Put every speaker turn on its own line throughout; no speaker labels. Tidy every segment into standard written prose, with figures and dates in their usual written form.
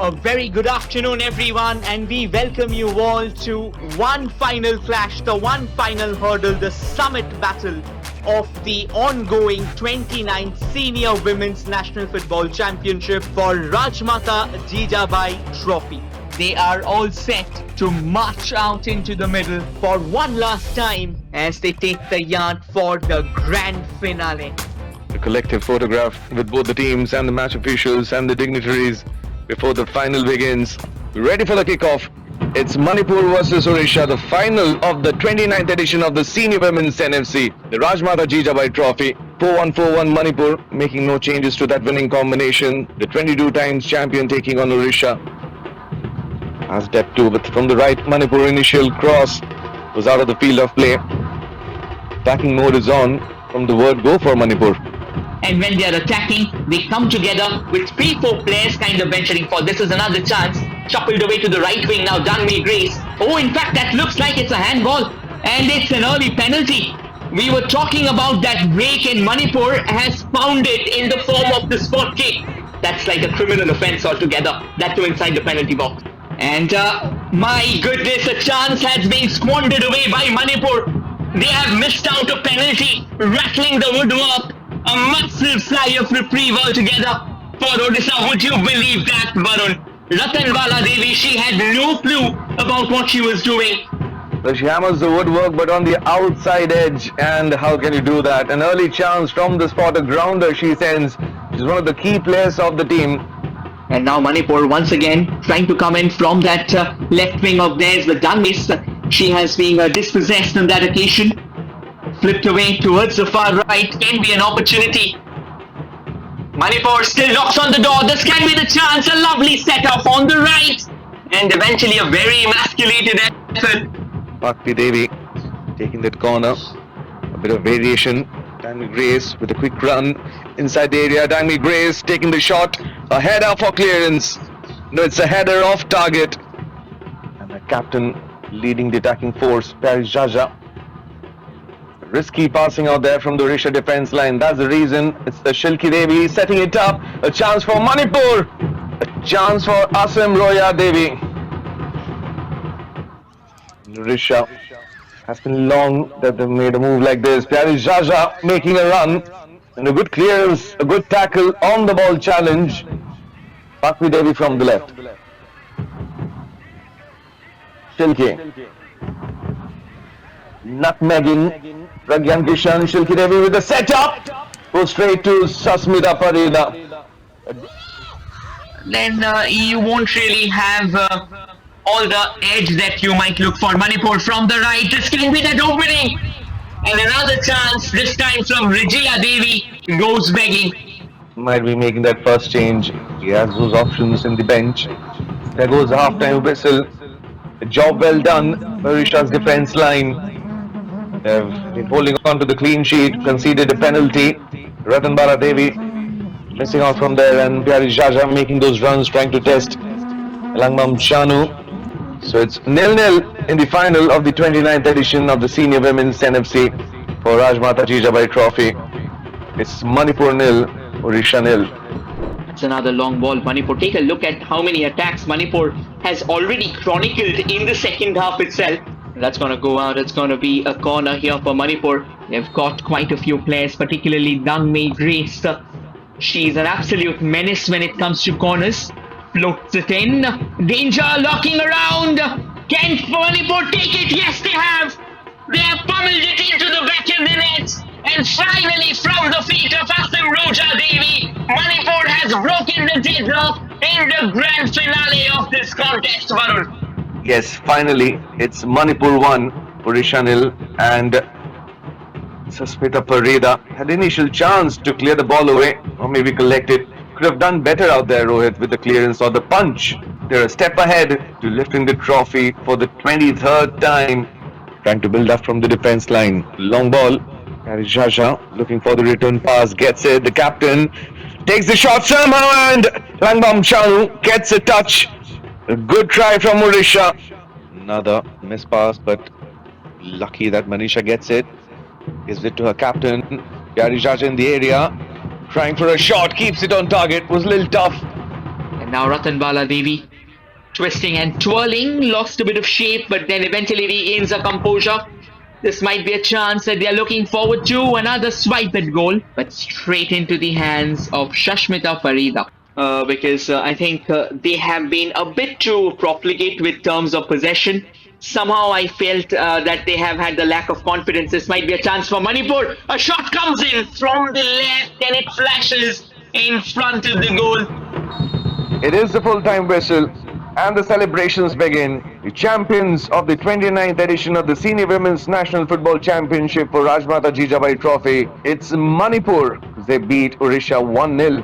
A very good afternoon, everyone, and we welcome you all to one final clash, the one final hurdle, the summit battle of the ongoing 29th Senior Women's National Football Championship for Rajmata Jijabai Trophy. They are all set to march out into the middle for one last time as they take the yard for the grand finale.
A collective photograph with both the teams and the match officials and the dignitaries before the final begins. Ready for the kickoff. It's Manipur versus Odisha, the final of the 29th edition of the Senior Women's NFC, the Rajmata Jijabai Trophy. 4-1-4-1 Manipur, making no changes to that winning combination. The 22 times champion taking on Odisha. As step 2, but from the right, Manipur initial cross was out of the field of play. Attacking mode is on from the word go for Manipur.
And when they are attacking, they come together with 3-4 players kind of venturing for. This is another chance. Shuffled away to the right wing now, Dangmi Grace. Oh, in fact, that looks like it's a handball. And it's an early penalty. We were talking about that break, and Manipur has found it in the form of the spot kick. That's like a criminal offence altogether. That too inside the penalty box. And my goodness, a chance has been squandered away by Manipur. They have missed out a penalty, rattling the woodwork. A massive sigh of reprieve altogether for Odisha. Would you believe that, Varun? Ratanbala Devi, she had no clue about what she was doing.
So she hammers the woodwork, but on the outside edge. And how can you do that? An early chance from the spot, a grounder she sends. She's one of the key players of the team.
And now Manipur once again trying to come in from that left wing of theirs, the Dangmis. She has been dispossessed on that occasion. Flipped away towards the far right, can be an opportunity. Manipur still knocks on the door. This can be the chance. A lovely setup on the right, and eventually a very emasculated effort.
Bhakti Devi taking that corner. A bit of variation. Dangmi Grace with a quick run inside the area. Dangmi Grace taking the shot. A header for clearance. No, it's a header off target. And the captain leading the attacking force, Paris Jaja. Risky passing out there from the Odisha defense line. That's the reason. It's the Shilki Devi setting it up. A chance for Manipur. A chance for Asam Roya Devi. Odisha has been long that they've made a move like this. Pyari Jaja making a run. And a good clearance, a good tackle on the ball challenge. Bhakti Devi from the left. Shilki. Nutmegging. Pragyan Kishan, Shilki Devi with the setup. Goes straight to Sasmita Parida.
Then you won't really have all the edge that you might look for. Manipur from the right. This can be that opening. And another chance, this time from Regila Devi, goes begging.
Might be making that first change. He has those options in the bench. There goes the half-time whistle. A job well done. Odisha's defense line. They've been holding on to the clean sheet, conceded a penalty. Ratanbala Devi missing out from there, and Pyari Jaja making those runs, trying to test Langbam Chanu. So it's 0-0 in the final of the 29th edition of the Senior Women's NFC for Rajmata Jijabai Trophy. It's Manipur 0, Odisha 0.
It's another long ball. Manipur, take a look at how many attacks Manipur has already chronicled in the second half itself. That's going to go out. It's going to be a corner here for Manipur. They've got quite a few players, particularly Dangmi Grace. She's an absolute menace when it comes to corners. Floats it in. Danger locking around. Can Manipur take it? Yes, they have. They have pummeled it into the back of the net. And finally, from the feet of Asam Roja Devi, Manipur has broken the deadlock in the grand finale of this contest, Varun.
Yes, finally, it's Manipur 1, Odisha 0, and Sasmita Parida had initial chance to clear the ball away, or maybe collect it. Could have done better out there, Rohit, with the clearance or the punch. They're a step ahead to lifting the trophy for the 23rd time. Trying to build up from the defense line. Long ball. Paris Jaja looking for the return pass, gets it. The captain takes the shot somehow, and Langbam Chanu gets a touch. A good try from Odisha. Another miss pass, but lucky that Manisha gets it. Gives it to her captain. Pyari Jaja in the area. Trying for a shot, keeps it on target. Was a little tough.
And now Ratanbala Devi, twisting and twirling, lost a bit of shape, but then eventually regains her composure. This might be a chance that they are looking forward to. Another swipe at goal, but straight into the hands of Shashmita Farida. Because I think they have been a bit too profligate with terms of possession. Somehow I felt that they have had the lack of confidence. This might be a chance for Manipur. A shot comes in from the left and it flashes in front of the goal.
It is the full-time whistle and the celebrations begin. The champions of the 29th edition of the Senior Women's National Football Championship for Rajmata Jijabai Trophy. It's Manipur. They beat Odisha 1-0.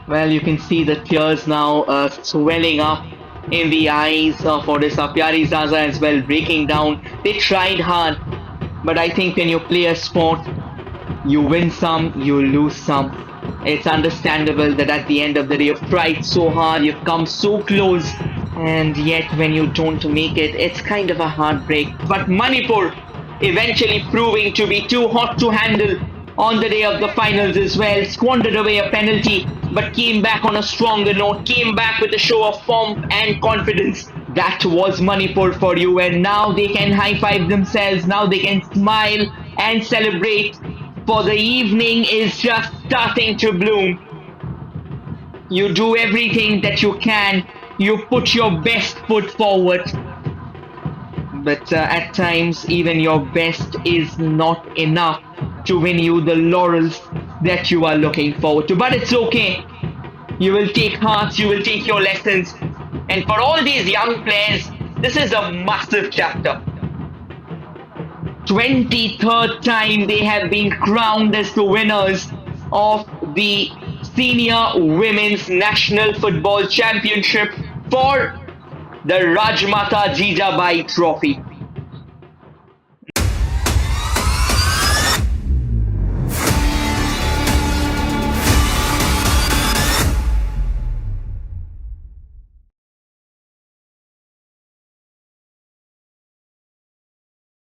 Well, you can see the tears now swelling up in the eyes of Odisha. Pyarizaza as well breaking down. They tried hard, but I think when you play a sport, you win some, you lose some. It's understandable that at the end of the day, you've tried so hard, you've come so close, and yet when you don't make it, it's kind of a heartbreak. But Manipur eventually proving to be too hot to handle on the day of the finals as well, squandered away a penalty, but came back on a stronger note, came back with a show of pomp and confidence. That was Manipur for you, and now they can high-five themselves, now they can smile and celebrate, for the evening is just starting to bloom. You do everything that you can, you put your best foot forward, but at times even your best is not enough to win you the laurels that you are looking forward to. But it's okay. You will take heart, you will take your lessons. And for all these young players, this is a massive chapter. 23rd time they have been crowned as the winners of the Senior Women's National Football Championship for the Rajmata Jijabai Trophy.